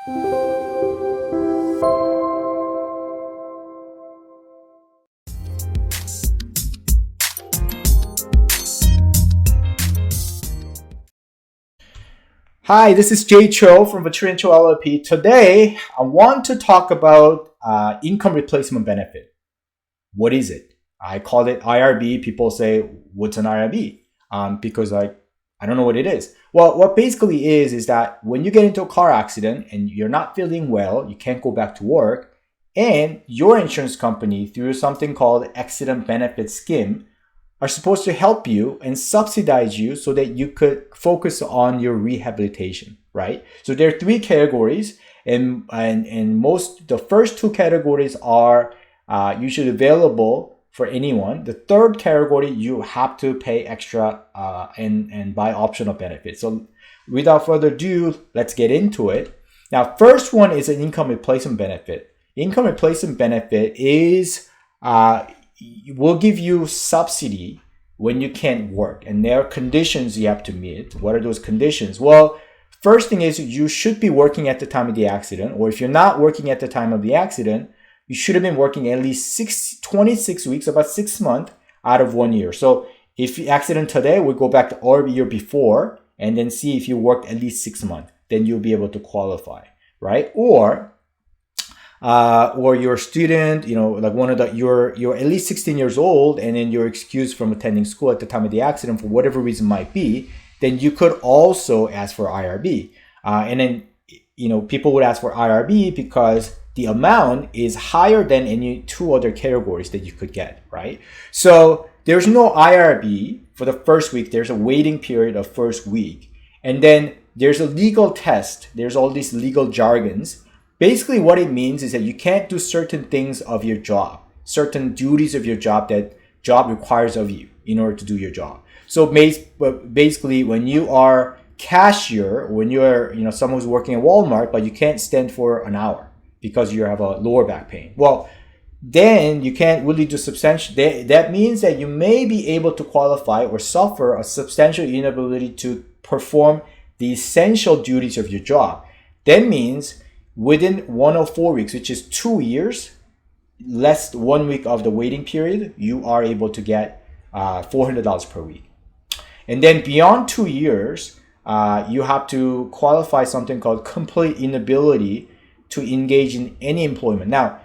Hi, this is Jay Cho from Vaturi Cho LLP. Today, I want to talk about income replacement benefit. What is it? I call it IRB. People say, what's an IRB? Because I don't know what it is. Well, what basically is that when you get into a car accident and you're not feeling well, you can't go back to work, and your insurance company, through something called accident benefit scheme, are supposed to help you and subsidize you so that you could focus on your rehabilitation, right? So there are three categories, and the first two categories are usually available for anyone. The third category, you have to pay extra and buy optional benefits. So without further ado, let's get into it. Now, first one is an income replacement benefit. Income replacement benefit is will give you subsidy when you can't work, and there are conditions you have to meet. What are those conditions? Well, first thing is you should be working at the time of the accident, or if you're not working at the time of the accident, you should have been working at least 26 weeks, about 6 months out of 1 year. So if you accident today, we'll go back to our year before and then see if you worked at least 6 months. Then you'll be able to qualify, right? Or you're a student, like you're at least 16 years old, and then you're excused from attending school at the time of the accident for whatever reason might be, then you could also ask for IRB. And then, people would ask for IRB because the amount is higher than any two other categories that you could get, right? So there's no IRB for the first week. There's a waiting period of first week. And then there's a legal test. There's all these legal jargons. Basically, what it means is that you can't do certain things of your job, certain duties of your job that job requires of you in order to do your job. So basically, when you are cashier, or when you're someone who's working at Walmart, but you can't stand for an hour because you have a lower back pain, well, then you can't really do substantial. That means that you may be able to qualify or suffer a substantial inability to perform the essential duties of your job. That means within 104 weeks, which is 2 years, less 1 week of the waiting period, you are able to get $400 per week. And then beyond 2 years, you have to qualify something called complete inability to engage in any employment. Now,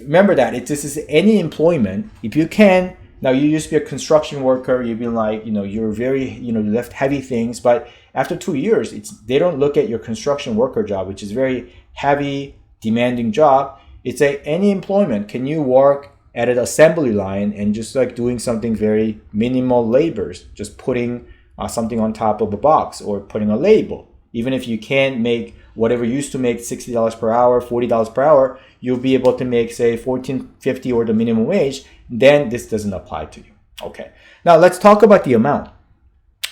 remember that this is any employment. If you can, now you used to be a construction worker, you've been like, you're very, you lift heavy things, but after 2 years, they don't look at your construction worker job, which is very heavy, demanding job. It's any employment. Can you work at an assembly line and just like doing something very minimal labors, just putting something on top of a box or putting a label? Even if you can't make whatever you used to make $60 per hour, $40 per hour, you'll be able to make, say, $14.50 or the minimum wage. Then this doesn't apply to you. Okay. Now let's talk about the amount.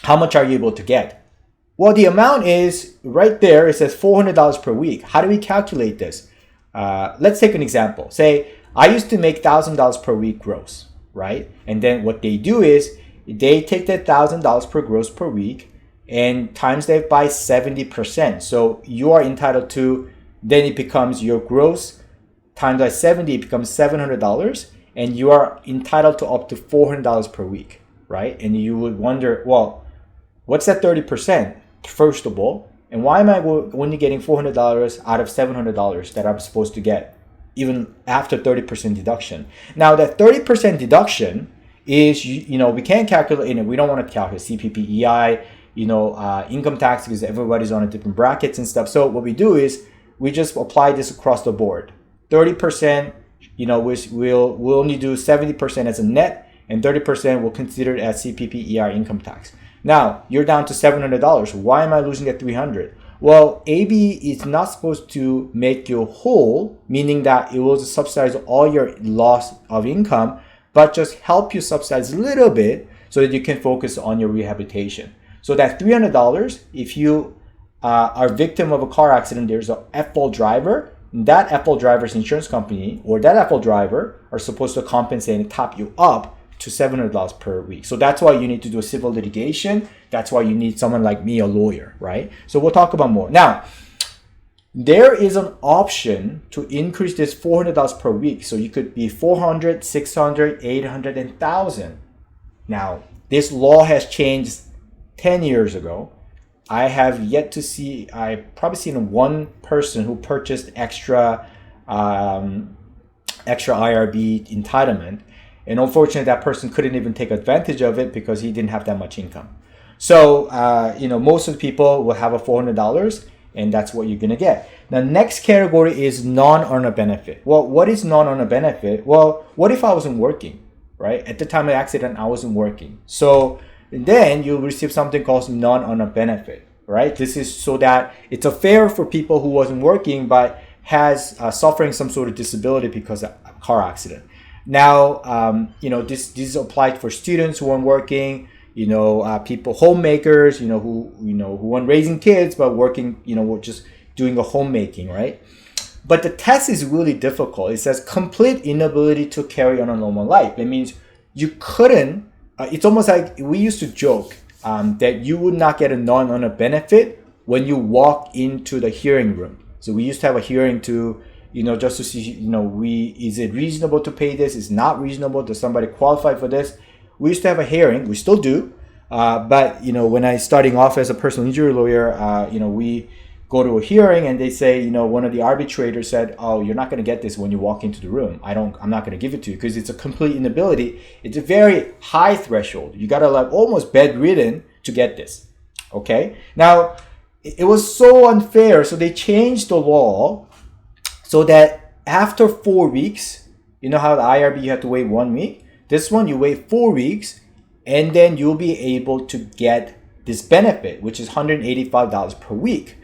How much are you able to get? Well, the amount is right there. It says $400 per week. How do we calculate this? Let's take an example. Say I used to make $1,000 per week gross, right? And then what they do is they take that $1,000 per gross per week and times that by 70%. So you are entitled to, then it becomes your gross times by 70, it becomes $700, and you are entitled to up to $400 per week, right? And you would wonder, well, what's that 30%? First of all, and why am I only getting $400 out of $700 that I'm supposed to get, even after 30% deduction? Now that 30% deduction is, we can't calculate it. We don't want to calculate CPP, EI, income tax, because everybody's on a different brackets and stuff. So what we do is we just apply this across the board. 30%, we'll only do 70% as a net, and 30% we'll consider it as CPP, EI, income tax. Now, you're down to $700. Why am I losing at $300? Well, AB is not supposed to make you whole, meaning that it will subsidize all your loss of income, but just help you subsidize a little bit so that you can focus on your rehabilitation. So that $300, if you are victim of a car accident, there's a at-fault driver. That at-fault driver's insurance company or that at-fault driver are supposed to compensate and top you up to $700 per week. So that's why you need to do a civil litigation. That's why you need someone like me, a lawyer, right? So we'll talk about more. Now, there is an option to increase this $400 per week. So you could be 400, 600, 800, and 1,000. Now, this law has changed 10 years ago. I have yet to see, I've probably seen one person who purchased extra IRB entitlement. And unfortunately, that person couldn't even take advantage of it because he didn't have that much income. So, most of the people will have a $400, and that's what you're going to get. The next category is non-earner benefit. Well, what is non-earner benefit? Well, what if I wasn't working, right? At the time of the accident, I wasn't working. So then you'll receive something called non-earner benefit, right? This is so that it's fair for people who wasn't working but has suffering some sort of disability because of a car accident. Now, this is applied for students who aren't working, people, homemakers, who weren't raising kids but working, just doing a homemaking, right? But the test is really difficult. It says complete inability to carry on a normal life. That means you couldn't. It's almost like we used to joke that you would not get a non-earner benefit when you walk into the hearing room. So we used to have a hearing to, just to see, is it reasonable to pay this? Is not reasonable? Does somebody qualify for this? We used to have a hearing. We still do. But, when I starting off as a personal injury lawyer, we go to a hearing and they say, one of the arbitrators said, oh, you're not going to get this when you walk into the room. I'm not going to give it to you because it's a complete inability. It's a very high threshold. You got to almost bedridden to get this. Okay. Now, it was so unfair. So they changed the law so that after 4 weeks, you know how the IRB you have to wait 1 week? This one, you wait 4 weeks and then you'll be able to get this benefit, which is $185 per week.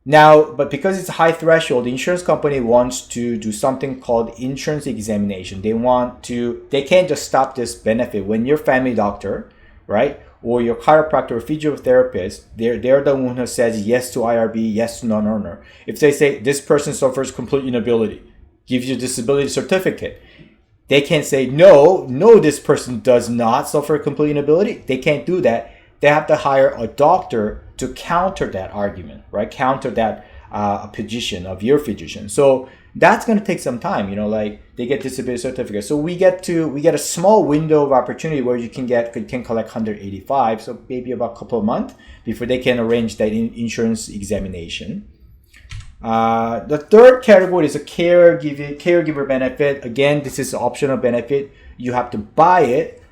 Now, but because it's a high threshold, the insurance company wants to do something called insurance examination. They can't just stop this benefit. When your family doctor, right, or your chiropractor or physiotherapist, they're the one who says yes to IRB, yes to non-earner. If they say this person suffers complete inability, gives you a disability certificate, they can't say no, this person does not suffer complete inability. They can't do that. They have to hire a doctor to counter that argument, right? Counter that position of your physician. So that's going to take some time, they get disability certificate. So we get a small window of opportunity where you can collect 185. So maybe about a couple of months before they can arrange that insurance examination. The third category is a caregiver benefit. Again, this is an optional benefit. You have to buy it.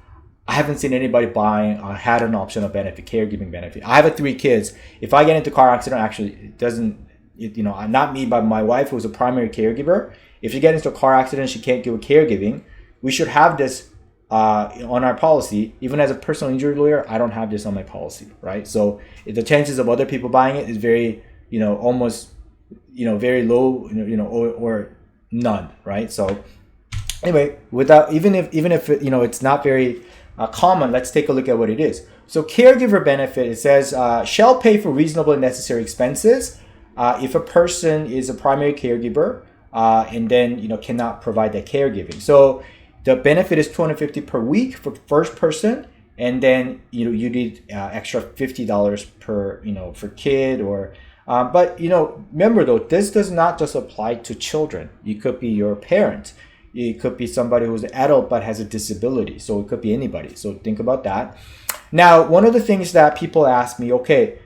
I haven't seen anybody buying or had an optional benefit, caregiving benefit. I have 3 kids. If I get into a car accident, actually, it doesn't, not me, but my wife, who's a primary caregiver. If she gets into a car accident, she can't give a caregiving. We should have this on our policy. Even as a personal injury lawyer, I don't have this on my policy, right? So the chances of other people buying it is very, almost, very low, or none, right? So anyway, even if it's not very common, let's take a look at what it is. So caregiver benefit, it says, shall pay for reasonable and necessary expenses if a person is a primary caregiver and then, cannot provide that caregiving. So the benefit is $250 per week for the first person. And then, you need extra $50 per, for kid or, but, remember though, this does not just apply to children. You could be your parent. It could be somebody who's an adult but has a disability. So it could be anybody. So think about that. Now, one of the things that people ask me, okay,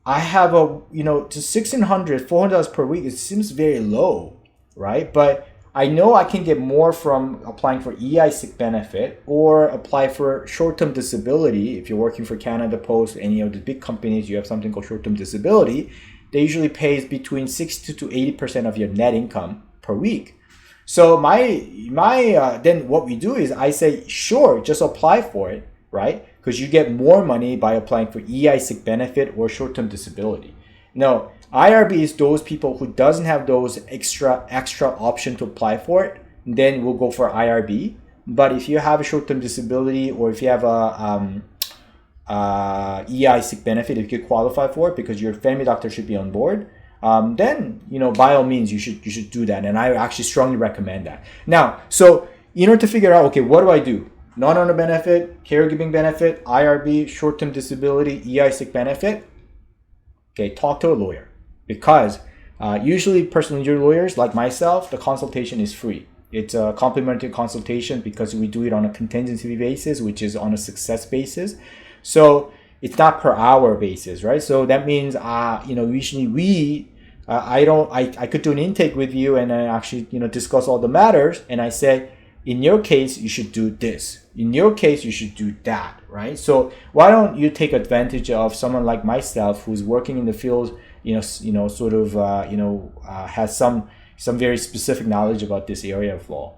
I have to $1,600, $400 per week. It seems very low, right? But I know I can get more from applying for EI sick benefit or apply for short-term disability. If you're working for Canada Post, any of the big companies, you have something called short-term disability. They usually pays between 60 to 80% of your net income per week. So then what we do is I say, sure, just apply for it, right? Because you get more money by applying for EI sick benefit or short-term disability. No, IRB is those people who doesn't have those extra option to apply for it, then we'll go for IRB. But if you have a short-term disability or if you have a EI sick benefit, if you qualify for it because your family doctor should be on board, then, by all means, you should do that. And I actually strongly recommend that. Now, so in order to figure out, okay, what do I do? Non-earner benefit, caregiving benefit, IRB, short-term disability, EI sick benefit. Okay, talk to a lawyer because Usually personal injury lawyers like myself, the consultation is free. It's a complimentary consultation because we do it on a contingency basis, which is on a success basis. So it's not per hour basis, right? So that means, usually I could do an intake with you and I actually, discuss all the matters. And I say, in your case, you should do this. In your case, you should do that, right? So why don't you take advantage of someone like myself who's working in the field, has some very specific knowledge about this area of law.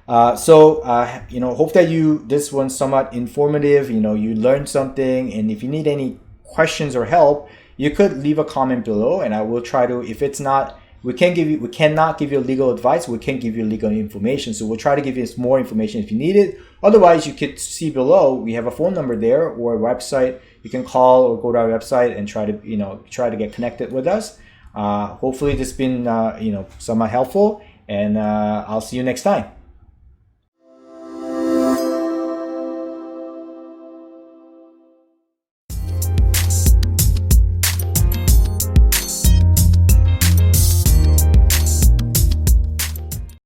Hope that this one's somewhat informative, you learned something, and if you need any questions or help, you could leave a comment below and I will try to, if it's not, we cannot give you legal advice, we can give you legal information. So we'll try to give you more information if you need it. Otherwise, you could see below, we have a phone number there or a website. You can call or go to our website and try to get connected with us. Hopefully this has been, somewhat helpful, and I'll see you next time.